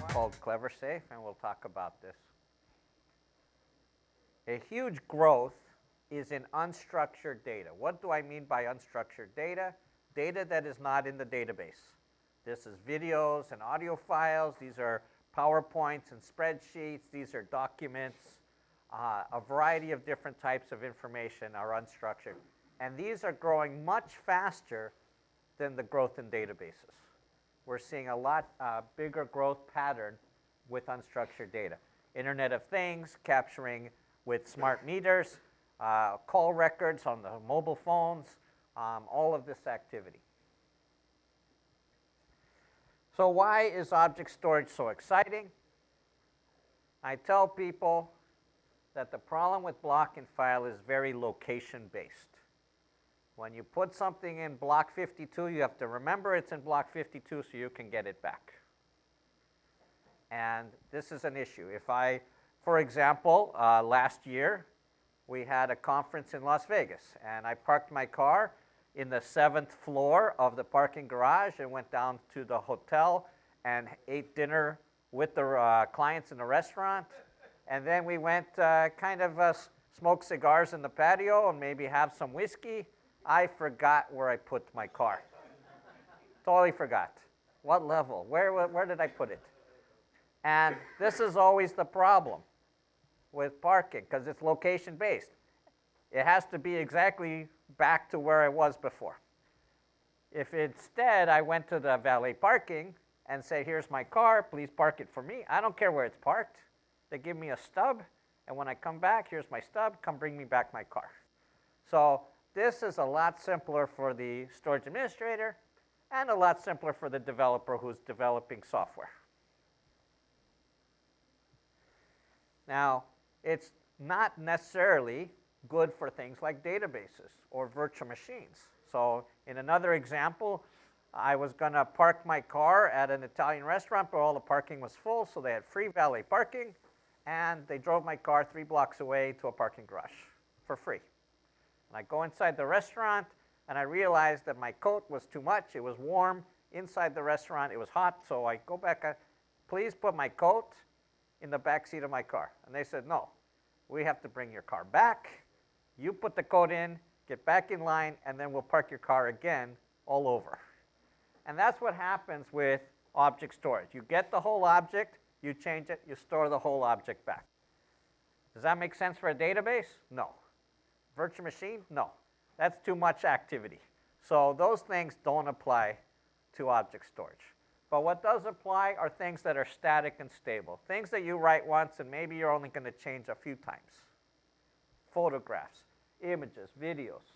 Called CleverSafe, and we'll talk about this. A huge growth is in unstructured data. What do I mean by unstructured data? Data that is not in the database. This is videos and audio files. These are PowerPoints and spreadsheets. These are documents. A variety of different types of information are unstructured. And these are growing much faster than the growth in databases. We're seeing a lot bigger growth pattern with unstructured data. Internet of Things, capturing with smart meters, call records on the mobile phones, all of this activity. So why is object storage so exciting? I tell people that the problem with block and file is very location-based. When you put something in block 52, you have to remember it's in block 52 so you can get it back. And this is an issue. If I, for example, last year, we had a conference in Las Vegas, and I parked my car in the 7th floor of the parking garage and went down to the hotel and ate dinner with the clients in the restaurant. And then we went smoke cigars in the patio and maybe have some whiskey. I forgot where I put my car. Totally forgot. What level? Where did I put it? And this is always the problem with parking, because it's location-based. It has to be exactly back to where I was before. If instead I went to the valet parking and say, here's my car, please park it for me, I don't care where it's parked. They give me a stub, and when I come back, here's my stub, come bring me back my car. So this is a lot simpler for the storage administrator and a lot simpler for the developer who's developing software. Now, it's not necessarily good for things like databases or virtual machines. So in another example, I was going to park my car at an Italian restaurant, but all the parking was full, so they had free valet parking, and they drove my car 3 blocks away to a parking garage for free. And I go inside the restaurant, and I realized that my coat was too much. It was warm inside the restaurant. It was hot, so I go back. Please put my coat in the back seat of my car. And they said, no, we have to bring your car back. You put the coat in, get back in line, and then we'll park your car again all over. And that's what happens with object storage. You get the whole object, you change it, you store the whole object back. Does that make sense for a database? No. Virtual machine? No. That's too much activity. So those things don't apply to object storage. But what does apply are things that are static and stable. Things that you write once and maybe you're only going to change a few times. Photographs, images, videos,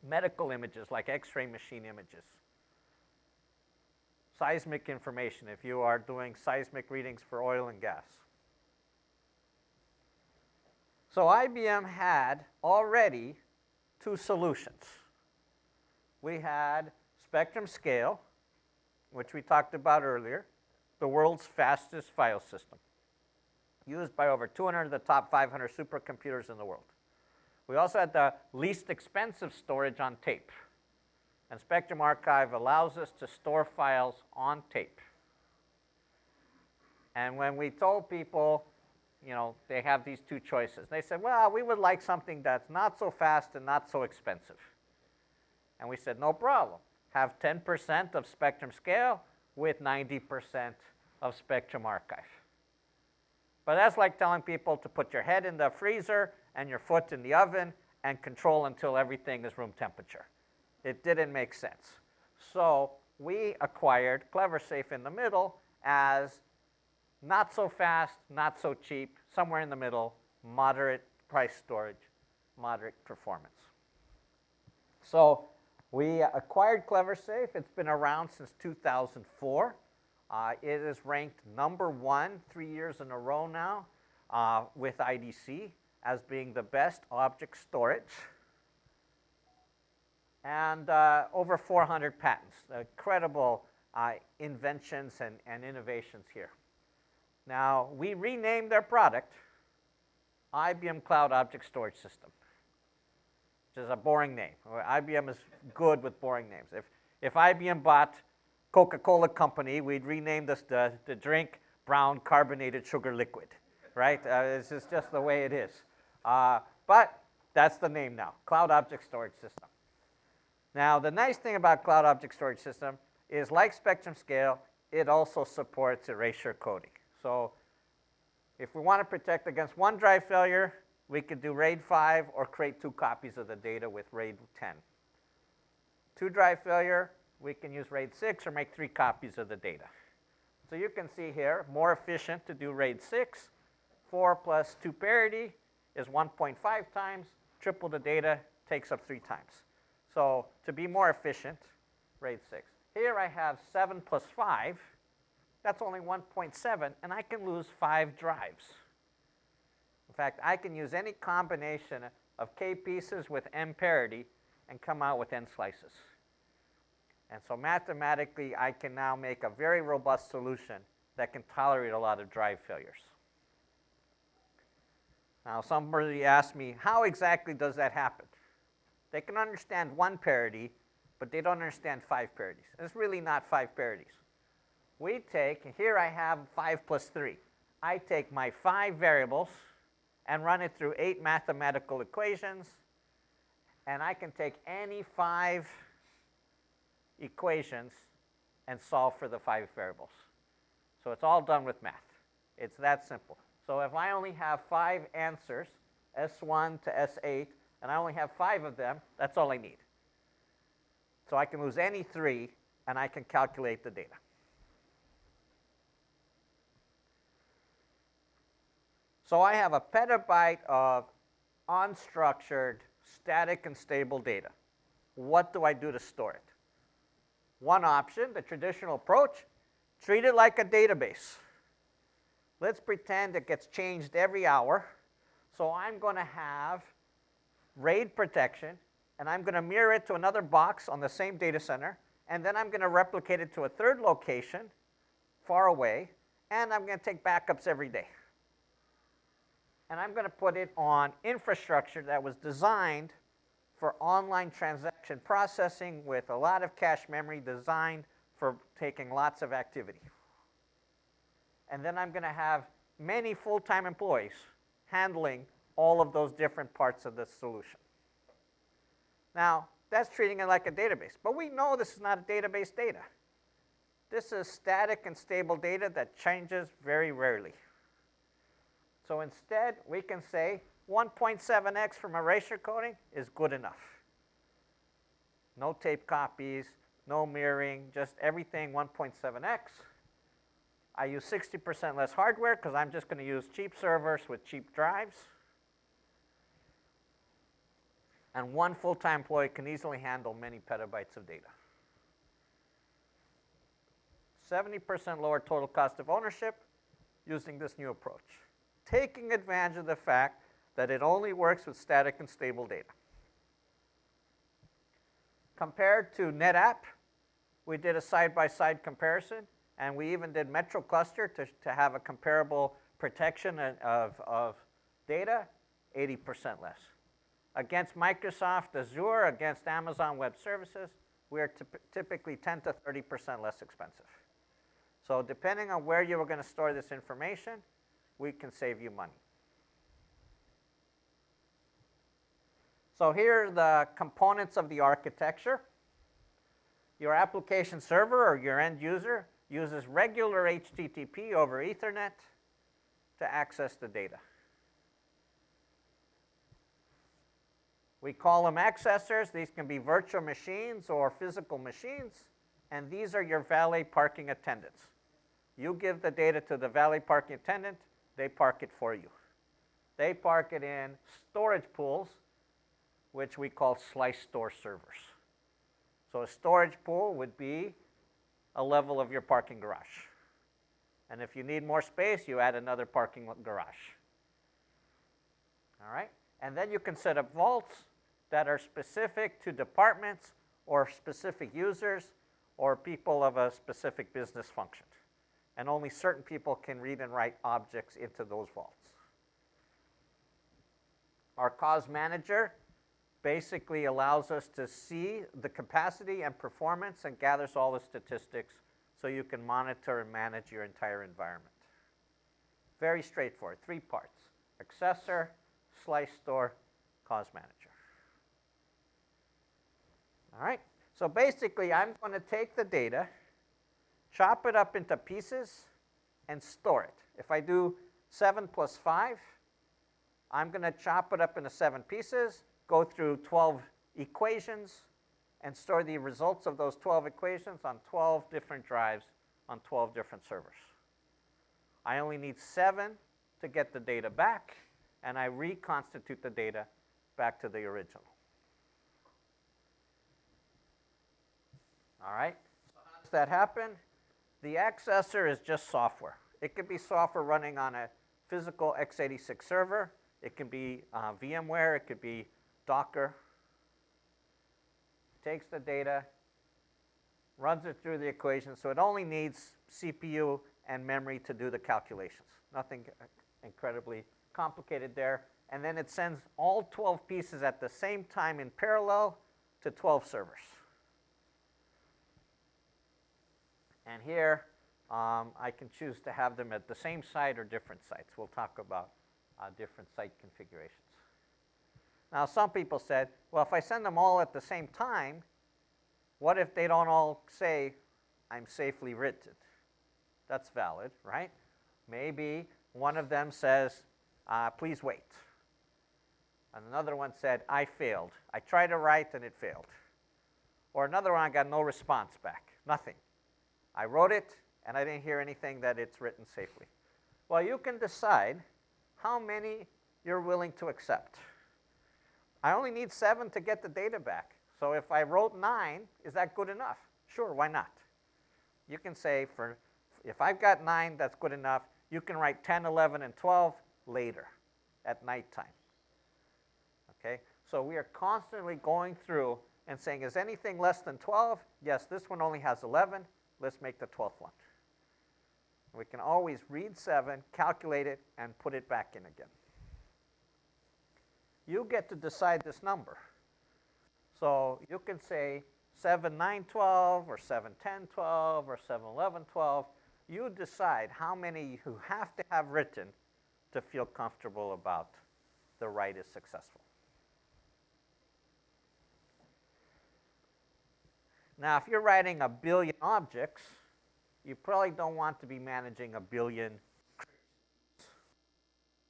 medical images like X-ray machine images. Seismic information if you are doing seismic readings for oil and gas. So IBM had already 2 solutions. We had Spectrum Scale, which we talked about earlier, the world's fastest file system, used by over 200 of the top 500 supercomputers in the world. We also had the least expensive storage on tape. And Spectrum Archive allows us to store files on tape. And when we told people, they have these 2 choices, they said, well, we would like something that's not so fast and not so expensive. And we said, no problem. Have 10% of Spectrum Scale with 90% of Spectrum Archive. But that's like telling people to put your head in the freezer and your foot in the oven and control until everything is room temperature. It didn't make sense. So we acquired CleverSafe in the middle as not so fast, not so cheap, somewhere in the middle, moderate price storage, moderate performance. So we acquired CleverSafe. It's been around since 2004. It is ranked #1 3 years in a row now with IDC as being the best object storage. And over 400 patents. Incredible inventions and innovations here. Now, we renamed their product IBM Cloud Object Storage System, which is a boring name. IBM is good with boring names. If IBM bought Coca-Cola company, we'd rename this the drink brown carbonated sugar liquid, right? It's just the way it is. But that's the name now, Cloud Object Storage System. Now, the nice thing about Cloud Object Storage System is, like Spectrum Scale, it also supports erasure coding. So if we want to protect against one drive failure, we could do RAID 5 or create 2 copies of the data with RAID 10. 2 drive failure, we can use RAID 6 or make 3 copies of the data. So you can see here, more efficient to do RAID 6. 4 plus 2 parity is 1.5 times. Triple the data takes up 3 times. So to be more efficient, RAID 6. Here I have 7 plus 5. That's only 1.7, and I can lose 5 drives. In fact, I can use any combination of K pieces with M parity and come out with N slices. And so mathematically, I can now make a very robust solution that can tolerate a lot of drive failures. Now, somebody asked me, how exactly does that happen? They can understand 1 parity, but they don't understand 5 parities. It's really not 5 parities. We take, and here I have 5 plus 3. I take my 5 variables and run it through 8 mathematical equations, and I can take any 5 equations and solve for the 5 variables. So it's all done with math. It's that simple. So if I only have 5 answers, S1 to S8, and I only have 5 of them, that's all I need. So I can lose any 3, and I can calculate the data. So I have a petabyte of unstructured, static, and stable data. What do I do to store it? One option, the traditional approach, treat it like a database. Let's pretend it gets changed every hour. So I'm going to have RAID protection, and I'm going to mirror it to another box on the same data center, and then I'm going to replicate it to a 3rd location far away, and I'm going to take backups every day. And I'm going to put it on infrastructure that was designed for online transaction processing with a lot of cache memory, designed for taking lots of activity. And then I'm going to have many full-time employees handling all of those different parts of the solution. Now, that's treating it like a database. But we know this is not a database data. This is static and stable data that changes very rarely. So instead, we can say 1.7x from erasure coding is good enough. No tape copies, no mirroring, just everything 1.7x. I use 60% less hardware because I'm just going to use cheap servers with cheap drives. And one full-time employee can easily handle many petabytes of data. 70% lower total cost of ownership using this new approach, taking advantage of the fact that it only works with static and stable data. Compared to NetApp, we did a side-by-side comparison, and we even did Metro Cluster to have a comparable protection of data, 80% less. Against Microsoft Azure, against Amazon Web Services, we are typically 10 to 30% less expensive. So depending on where you are going to store this information, we can save you money. So here are the components of the architecture. Your application server or your end user uses regular HTTP over Ethernet to access the data. We call them accessors. These can be virtual machines or physical machines, and these are your valet parking attendants. You give the data to the valet parking attendant, they park it for you. They park it in storage pools, which we call slice store servers. So a storage pool would be a level of your parking garage. And if you need more space, you add another parking garage. All right? And then you can set up vaults that are specific to departments or specific users or people of a specific business function. And only certain people can read and write objects into those vaults. Our cause manager basically allows us to see the capacity and performance and gathers all the statistics so you can monitor and manage your entire environment. Very straightforward, 3 parts: accessor, slice store, cause manager. All right, so basically I'm going to take the data, chop it up into pieces, and store it. If I do 7 plus 5, I'm going to chop it up into 7 pieces, go through 12 equations, and store the results of those 12 equations on 12 different drives on 12 different servers. I only need 7 to get the data back, and I reconstitute the data back to the original. All right, so how does that happen? The accessor is just software. It could be software running on a physical x86 server. It can be VMware. It could be Docker. Takes the data, runs it through the equation, so it only needs CPU and memory to do the calculations. Nothing incredibly complicated there. And then it sends all 12 pieces at the same time in parallel to 12 servers. And here, I can choose to have them at the same site or different sites. We'll talk about different site configurations. Now, some people said, well, if I send them all at the same time, what if they don't all say, I'm safely written? That's valid, right? Maybe one of them says, please wait. And another one said, I failed. I tried to write and it failed. Or another one, I got no response back, nothing. I wrote it, and I didn't hear anything that it's written safely. Well, you can decide how many you're willing to accept. I only need 7 to get the data back. So if I wrote 9, is that good enough? Sure, why not? You can say, if I've got 9, that's good enough. You can write 10, 11, and 12 later at nighttime. Okay? So we are constantly going through and saying, is anything less than 12? Yes, this one only has 11. Let's make the 12th one. We can always read 7, calculate it, and put it back in again. You get to decide this number. So you can say 7, 9, 12, or 7, 10, 12, or 7, 11, 12. You decide how many you have to have written to feel comfortable about the write is successful. Now, if you're writing a billion objects, you probably don't want to be managing a billion encryptions.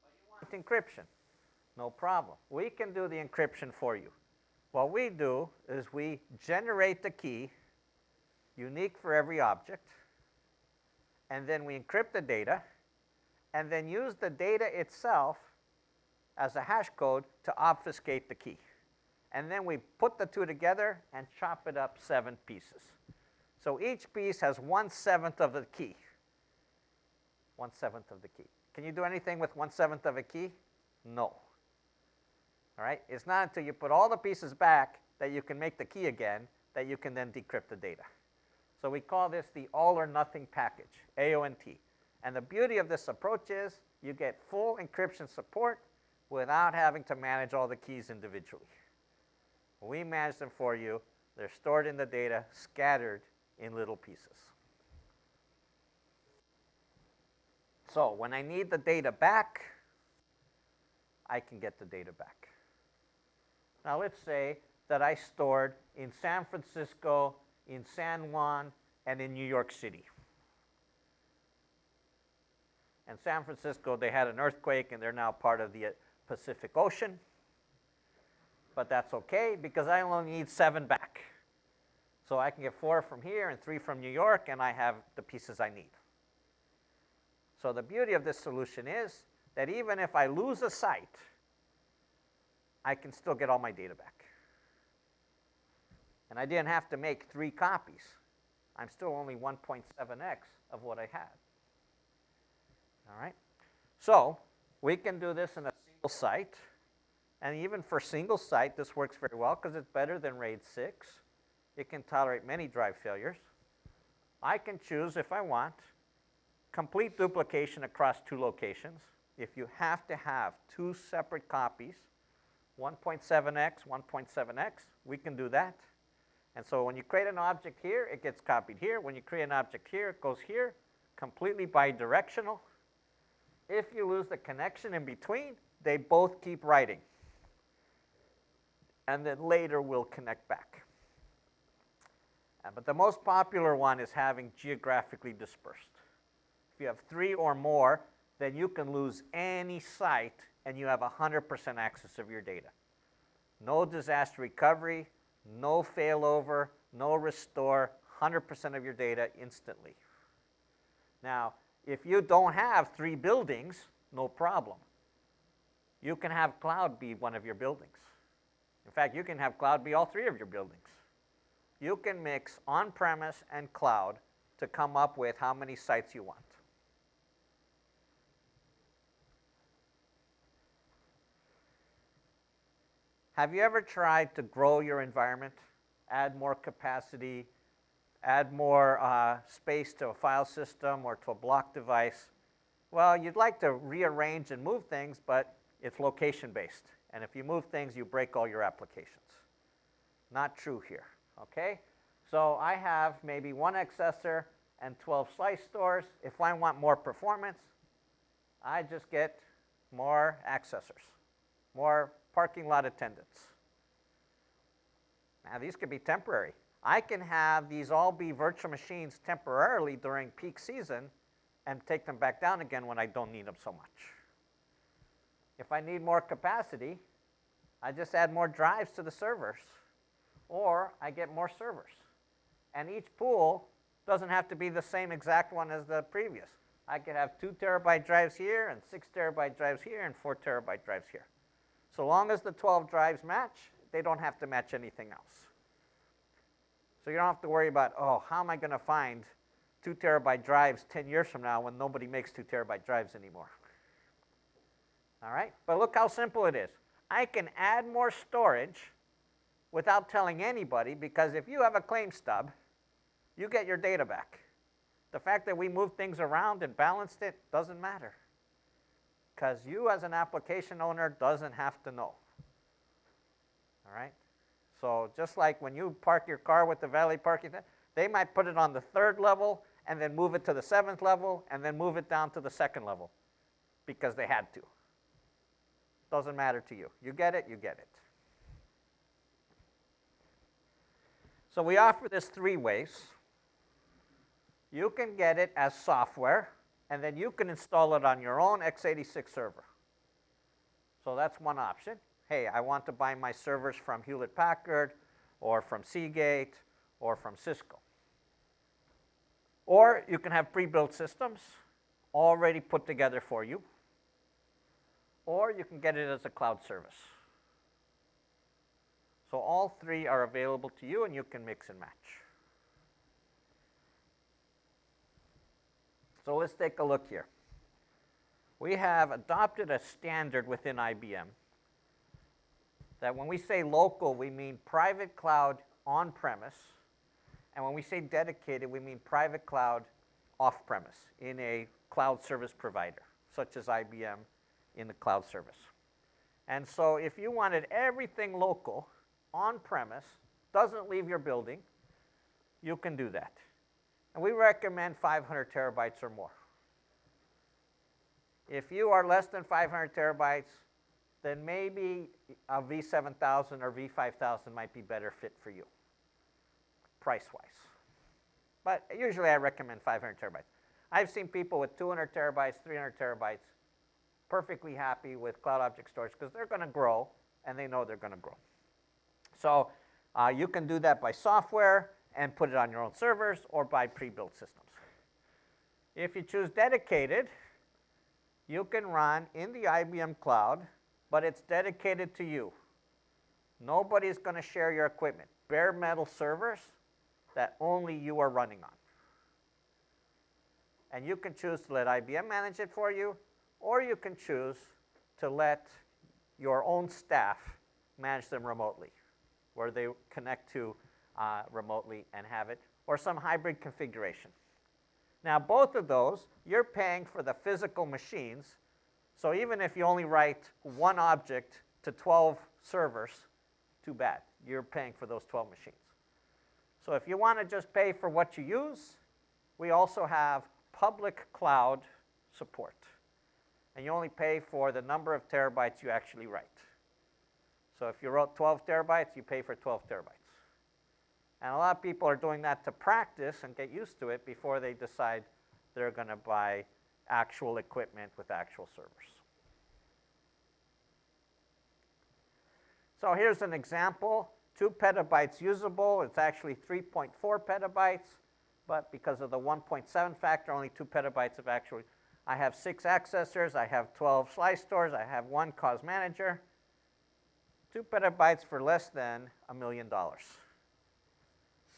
But you want encryption. No problem. We can do the encryption for you. What we do is we generate the key, unique for every object, and then we encrypt the data, and then use the data itself as a hash code to obfuscate the key. And then we put the two together and chop it up 7 pieces. So each piece has 1/7 of the key. 1/7 of the key. Can you do anything with 1/7 of a key? No. All right? It's not until you put all the pieces back that you can make the key again that you can then decrypt the data. So we call this the all or nothing package, AONT. And the beauty of this approach is you get full encryption support without having to manage all the keys individually. We manage them for you. They're stored in the data, scattered in little pieces. So when I need the data back, I can get the data back. Now let's say that I stored in San Francisco, in San Juan, and in New York City. In San Francisco, they had an earthquake, and they're now part of the Pacific Ocean. But that's okay, because I only need 7 back. So I can get 4 from here and 3 from New York, and I have the pieces I need. So the beauty of this solution is that even if I lose a site, I can still get all my data back. And I didn't have to make 3 copies. I'm still only 1.7x of what I had. All right? So we can do this in a single site. And even for single site, this works very well because it's better than RAID 6. It can tolerate many drive failures. I can choose, if I want, complete duplication across 2 locations. If you have to have 2 separate copies 1.7x, 1.7x, we can do that. And so when you create an object here, it gets copied here. When you create an object here, it goes here, completely bidirectional. If you lose the connection in between, they both keep writing. And then later we'll connect back. But the most popular one is having geographically dispersed. If you have 3 or more, then you can lose any site and you have 100% access of your data. No disaster recovery, no failover, no restore, 100% of your data instantly. Now, if you don't have 3 buildings, no problem. You can have cloud be one of your buildings. In fact, you can have cloud be all 3 of your buildings. You can mix on-premise and cloud to come up with how many sites you want. Have you ever tried to grow your environment, add more capacity, add more space to a file system or to a block device? Well, you'd like to rearrange and move things, but it's location-based. And if you move things, you break all your applications. Not true here, okay? So I have maybe 1 accessor and 12 slice stores. If I want more performance, I just get more accessors, more parking lot attendants. Now, these could be temporary. I can have these all be virtual machines temporarily during peak season and take them back down again when I don't need them so much. If I need more capacity, I just add more drives to the servers, or I get more servers. And each pool doesn't have to be the same exact one as the previous. I could have 2 terabyte drives here, and 6 terabyte drives here, and 4 terabyte drives here. So long as the 12 drives match, they don't have to match anything else. So you don't have to worry about, oh, how am I going to find 2 terabyte drives 10 years from now when nobody makes 2 terabyte drives anymore. All right? But look how simple it is. I can add more storage without telling anybody, because if you have a claim stub, you get your data back. The fact that we moved things around and balanced it doesn't matter, because you as an application owner doesn't have to know. All right? So just like when you park your car with the valet parking, they might put it on the 3rd level and then move it to the 7th level and then move it down to the 2nd level because they had to. Doesn't matter to you. You get it, you get it. So we offer this 3 ways. You can get it as software, and then you can install it on your own x86 server. So that's one option. Hey, I want to buy my servers from Hewlett-Packard or from Seagate or from Cisco. Or you can have pre-built systems already put together for you. Or you can get it as a cloud service. So all 3 are available to you, and you can mix and match. So let's take a look here. We have adopted a standard within IBM that when we say local, we mean private cloud on-premise. And when we say dedicated, we mean private cloud off-premise in a cloud service provider, such as IBM in the cloud service. And so if you wanted everything local, on-premise, doesn't leave your building, you can do that. And we recommend 500 terabytes or more. If you are less than 500 terabytes, then maybe a V7000 or V5000 might be better fit for you, price-wise. But usually I recommend 500 terabytes. I've seen people with 200 terabytes, 300 terabytes, perfectly happy with cloud object storage because they're going to grow, and they know they're going to grow. So you can do that by software and put it on your own servers or by pre-built systems. If you choose dedicated, you can run in the IBM Cloud, but it's dedicated to you. Nobody's going to share your equipment. Bare metal servers that only you are running on. And you can choose to let IBM manage it for you, or you can choose to let your own staff manage them remotely, where they connect to remotely and have it, or some hybrid configuration. Now, both of those, you're paying for the physical machines. So even if you only write 1 object to 12 servers, too bad. You're paying for those 12 machines. So if you want to just pay for what you use, we also have public cloud support. And you only pay for the number of terabytes you actually write. So if you wrote 12 terabytes, you pay for 12 terabytes. And a lot of people are doing that to practice and get used to it before they decide they're going to buy actual equipment with actual servers. So here's an example. 2 petabytes usable. It's actually 3.4 petabytes. But because of the 1.7 factor, only 2 petabytes of actual. I have 6 accessors. I have 12 slice stores. I have 1 cause manager. 2 petabytes for less than $1 million.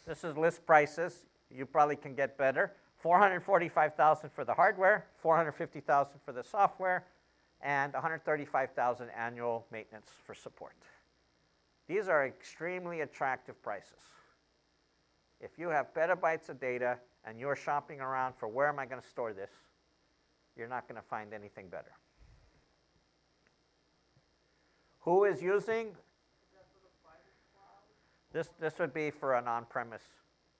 This is list prices. You probably can get better. $445,000 for the hardware, $450,000 for the software, and $135,000 annual maintenance for support. These are extremely attractive prices. If you have petabytes of data and you're shopping around for where am I going to store this, you're not going to find anything better. Who is using? This would be for an on-premise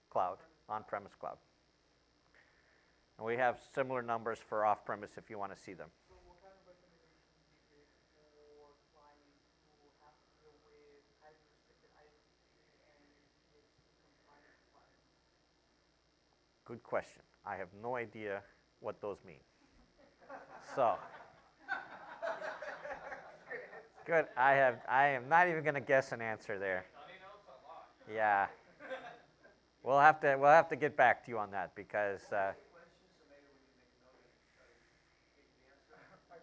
cloud, And we have similar numbers for off-premise if you want to see them. So what kind of recommendations do you give for clients who have to deal with highly restricted ITC and GXP compliance requirements? Good question. I have no idea what those mean. So, good. I am not even going to guess an answer there. Yeah. We'll have to get back to you on that because. My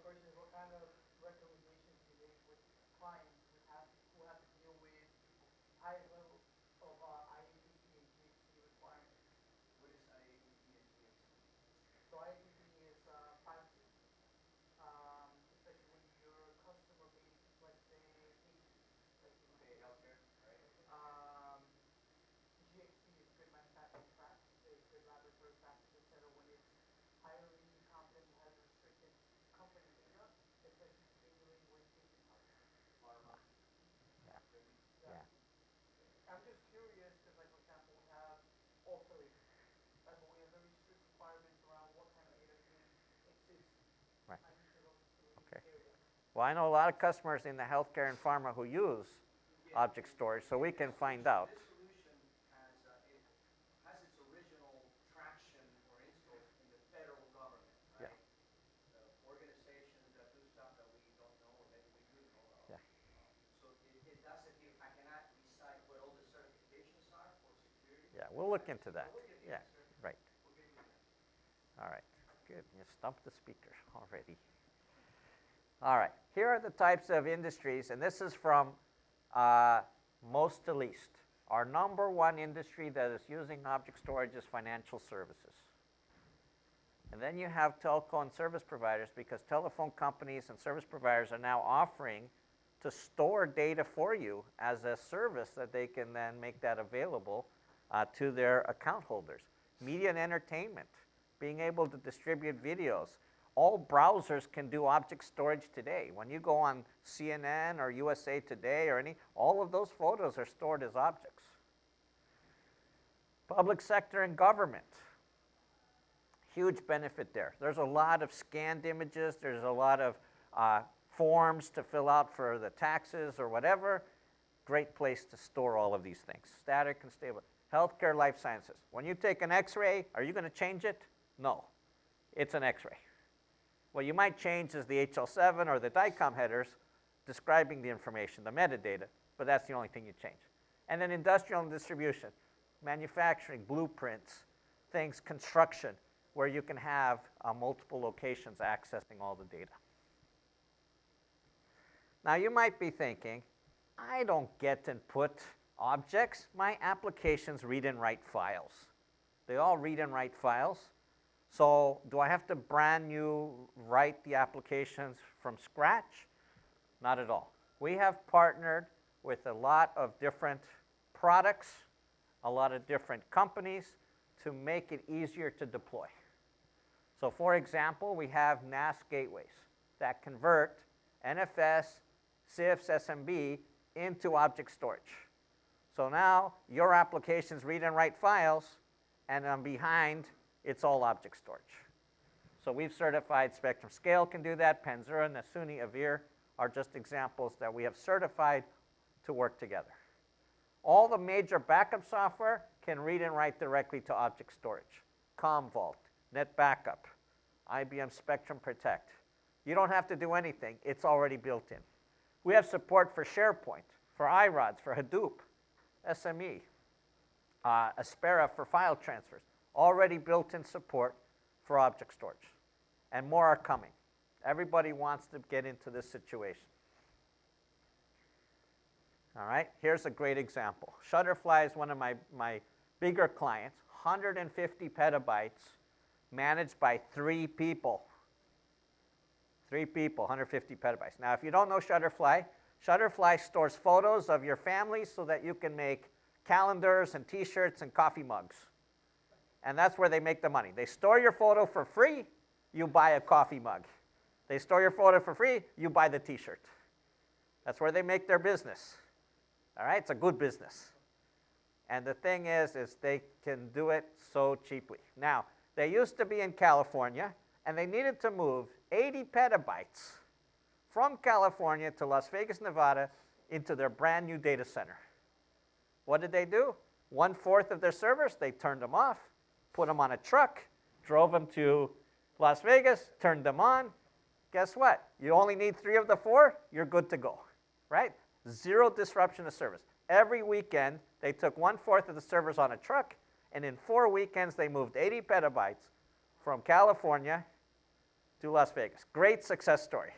question is, what kind of recommendations do you make with clients who have to deal with high level of IATC and GXP requirements? What is IATC and GXP? So IATC is privacy, especially when your customer base is, let's say, patients. Okay, healthcare, right? GXP is good manufacturing practices, good laboratory practices, etc. When it's highly confidential, highly restricted company data, especially dealing with patient health. Pharma. Yeah. Yeah. I'm just curious because, like, for example, we have all three, right? But we have very strict requirements around what kind of data can exist Right. on each of those three areas. Well, I know a lot of customers in the healthcare and pharma who use object storage, so we can find out. This solution has its original traction or installs in the federal government, right? Yeah. Organizations that do stuff that we don't know or maybe we do know about. Yeah. So it doesn't give, I cannot recite what all the certifications are for security. Yeah, we'll look into that. We'll get the Yeah, answer. right. We'll get the answer. All right, good. You stumped the speaker already. All right, here are the types of industries, and this is from most to least. Our number one industry that is using object storage is financial services. And then you have telco and service providers, because telephone companies and service providers are now offering to store data for you as a service that they can then make that available to their account holders. Media and entertainment, being able to distribute videos. All browsers can do object storage today. When you go on CNN or USA Today or all of those photos are stored as objects. Public sector and government, huge benefit there. There's a lot of scanned images. There's a lot of forms to fill out for the taxes or whatever. Great place to store all of these things, static and stable. Healthcare, life sciences. When you take an X-ray, are you going to change it? No, it's an X-ray. What you might change is the HL7 or the DICOM headers describing the information, the metadata, but that's the only thing you change. And then industrial and distribution, manufacturing, blueprints, things, construction, where you can have multiple locations accessing all the data. Now you might be thinking, I don't get and put objects. My applications read and write files. They all read and write files. So do I have to brand new write the applications from scratch? Not at all. We have partnered with a lot of different products, a lot of different companies to make it easier to deploy. So for example, we have NAS gateways that convert NFS, CIFS, SMB into object storage. So now your applications read and write files, and then behind, it's all object storage. So we've certified Spectrum Scale can do that. Panzura, Nasuni, Avir are just examples that we have certified to work together. All the major backup software can read and write directly to object storage. Commvault, NetBackup, IBM Spectrum Protect. You don't have to do anything. It's already built in. We have support for SharePoint, for iRods, for Hadoop, SME, Aspera for file transfers. Already built-in support for object storage. And more are coming. Everybody wants to get into this situation. All right, here's a great example. Shutterfly is one of my bigger clients, 150 petabytes managed by 3 people. 3 people, 150 petabytes. Now, if you don't know Shutterfly, Shutterfly stores photos of your family so that you can make calendars and T-shirts and coffee mugs. And that's where they make the money. They store your photo for free, you buy a coffee mug. They store your photo for free, you buy the T-shirt. That's where they make their business. All right, it's a good business. And the thing is they can do it so cheaply. Now, they used to be in California, and they needed to move 80 petabytes from California to Las Vegas, Nevada, into their brand new data center. What did they do? 1/4 of their servers, they turned them off, put them on a truck, drove them to Las Vegas, turned them on. Guess what? You only need 3 of the 4, you're good to go, right? 0 disruption of service. Every weekend, they took 1/4 of the servers on a truck, and in 4 weekends, they moved 80 petabytes from California to Las Vegas. Great success story.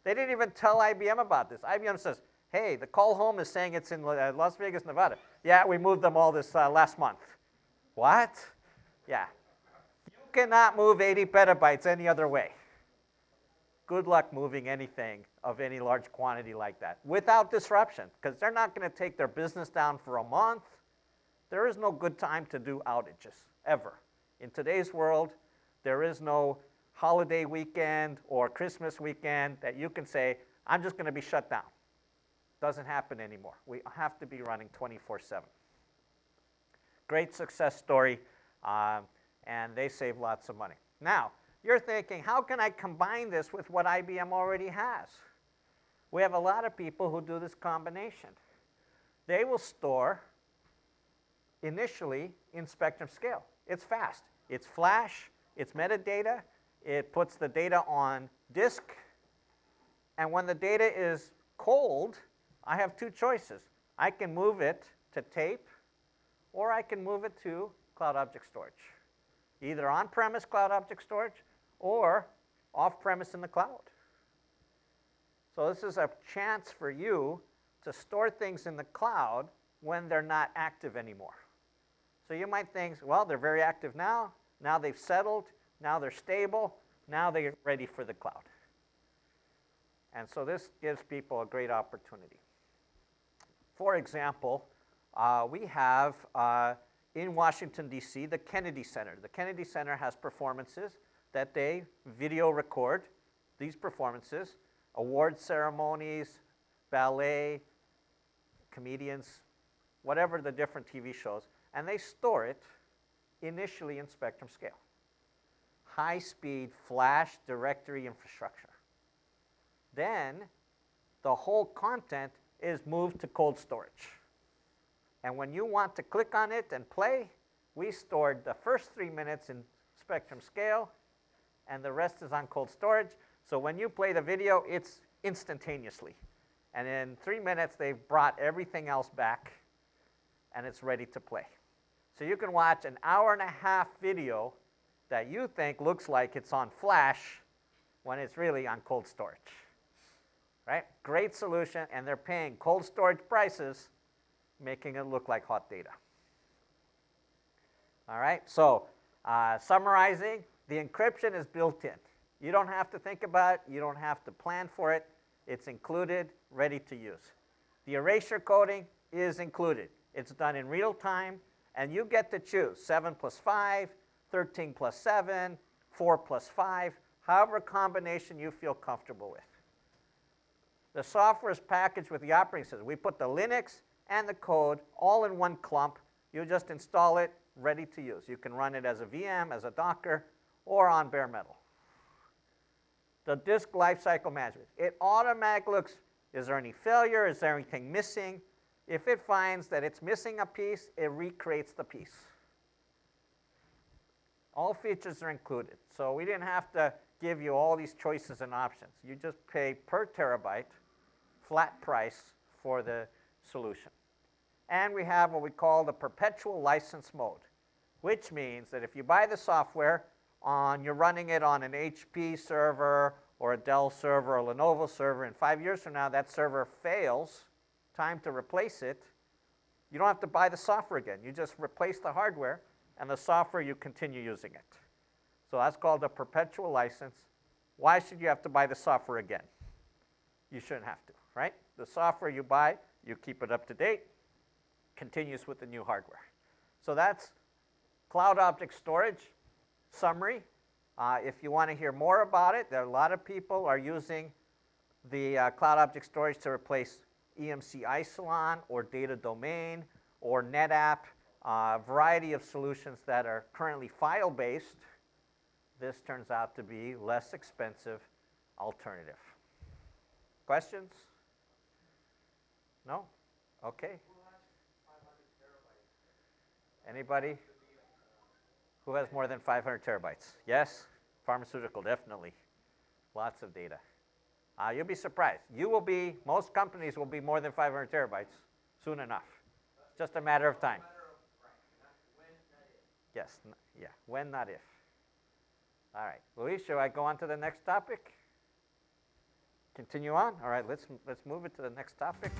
They didn't even tell IBM about this. IBM says, hey, the call home is saying it's in Las Vegas, Nevada. Yeah, we moved them all this last month. What? Yeah. You cannot move 80 petabytes any other way. Good luck moving anything of any large quantity like that without disruption, because they're not going to take their business down for a month. There is no good time to do outages, ever. In today's world, there is no holiday weekend or Christmas weekend that you can say, I'm just going to be shut down. Doesn't happen anymore. We have to be running 24/7. Great success story, and they save lots of money. Now, you're thinking, how can I combine this with what IBM already has? We have a lot of people who do this combination. They will store initially in Spectrum Scale. It's fast. It's flash. It's metadata. It puts the data on disk. And when the data is cold, I have 2 choices. I can move it to tape, or I can move it to Cloud Object Storage, either on-premise Cloud Object Storage or off-premise in the cloud. So this is a chance for you to store things in the cloud when they're not active anymore. So you might think, well, they're very active now. Now they've settled. Now they're stable. Now they're ready for the cloud. And so this gives people a great opportunity. For example, we have in Washington, D.C., the Kennedy Center. The Kennedy Center has performances that they video record, these performances, award ceremonies, ballet, comedians, whatever the different TV shows, and they store it initially in Spectrum Scale. High-speed flash directory infrastructure. Then the whole content is moved to cold storage. And when you want to click on it and play, we stored the first 3 minutes in Spectrum Scale, and the rest is on cold storage. So when you play the video, it's instantaneously. And in 3 minutes, they've brought everything else back, and it's ready to play. So you can watch an 1.5-hour video that you think looks like it's on flash when it's really on cold storage. Right? Great solution, and they're paying cold storage prices, making it look like hot data. All right, so summarizing, the encryption is built in. You don't have to think about it. You don't have to plan for it. It's included, ready to use. The erasure coding is included. It's done in real time, and you get to choose 7 + 5, 13 + 7, 4 + 5, however combination you feel comfortable with. The software is packaged with the operating system. We put the Linux and the code all in one clump. You just install it, ready to use. You can run it as a VM, as a Docker, or on bare metal. The disk lifecycle management. It automatically looks, is there any failure? Is there anything missing? If it finds that it's missing a piece, it recreates the piece. All features are included. So we didn't have to give you all these choices and options. You just pay per terabyte, flat price for the solution. And we have what we call the perpetual license mode, which means that if you buy the software, you're running it on an HP server or a Dell server or a Lenovo server, and 5 years from now that server fails, time to replace it, you don't have to buy the software again. You just replace the hardware, and the software, you continue using it. So that's called a perpetual license. Why should you have to buy the software again? You shouldn't have to, right? The software you buy, you keep it up to date, continues with the new hardware. So that's Cloud Object Storage summary. If you want to hear more about it, there are a lot of people are using the Cloud Object Storage to replace EMC Isilon or Data Domain or NetApp, a variety of solutions that are currently file-based. This turns out to be less expensive alternative. Questions? No? Okay. Anybody who has more than 500 terabytes? Yes? Pharmaceutical, definitely. Lots of data. You'll be surprised. Most companies will be more than 500 terabytes soon enough. It's just a matter of time. Yes, yeah, when, not if. All right, Luis, shall I go on to the next topic? Continue on? All right, let's move it to the next topic.